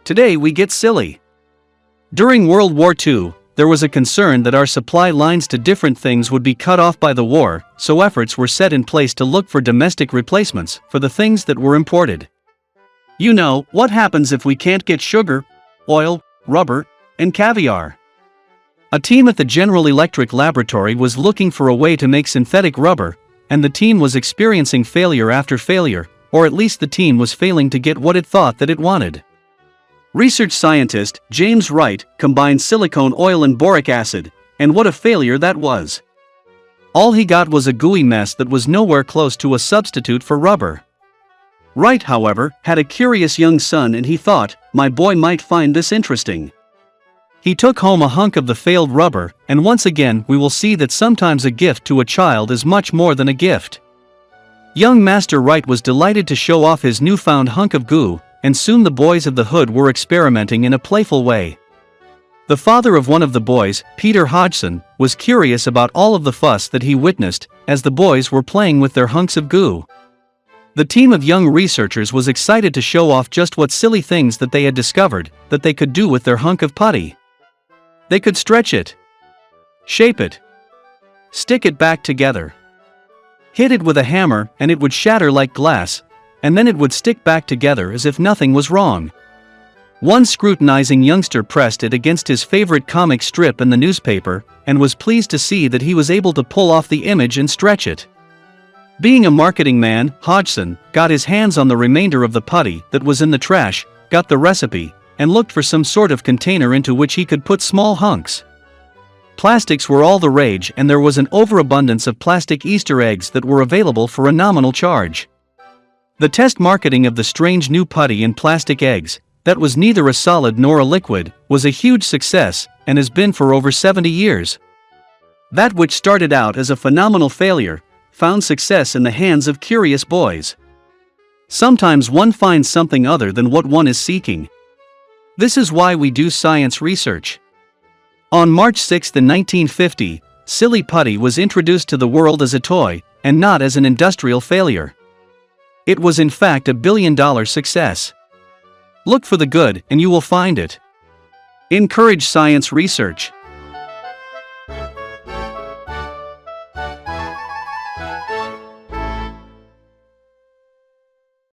Today we get silly. During World War II, there was a concern that our supply lines to different things would be cut off by the war, so efforts were set in place to look for domestic replacements for the things that were imported. You know, what happens if we can't get sugar, oil, rubber, and caviar? A team at the General Electric laboratory was looking for a way to make synthetic rubber, and the team was experiencing failure after failure, or at least the team was failing to get what it thought that it wanted. Research scientist James Wright combined silicone oil and boric acid, and what a failure that was. All he got was a gooey mess that was nowhere close to a substitute for rubber. Wright, however, had a curious young son and he thought, my boy might find this interesting. He took home a hunk of the failed rubber, and once again we will see that sometimes a gift to a child is much more than a gift. Young Master Wright was delighted to show off his newfound hunk of goo, and soon the boys of the hood were experimenting in a playful way. The father of one of the boys, Peter Hodgson, was curious about all of the fuss that he witnessed as the boys were playing with their hunks of goo. The team of young researchers was excited to show off just what silly things that they had discovered that they could do with their hunk of putty. They could stretch it, shape it, stick it back together, hit it with a hammer and it would shatter like glass, and then it would stick back together as if nothing was wrong. One scrutinizing youngster pressed it against his favorite comic strip in the newspaper, and was pleased to see that he was able to pull off the image and stretch it. Being a marketing man, Hodgson got his hands on the remainder of the putty that was in the trash, got the recipe, and looked for some sort of container into which he could put small hunks. Plastics were all the rage and there was an overabundance of plastic Easter eggs that were available for a nominal charge. The test marketing of the strange new putty in plastic eggs, that was neither a solid nor a liquid, was a huge success, and has been for over 70 years. That which started out as a phenomenal failure, found success in the hands of curious boys. Sometimes one finds something other than what one is seeking. This is why we do science research. On March 6, 1950, Silly Putty was introduced to the world as a toy, and not as an industrial failure. It was in fact a billion-dollar success. Look for the good and you will find it. Encourage science research.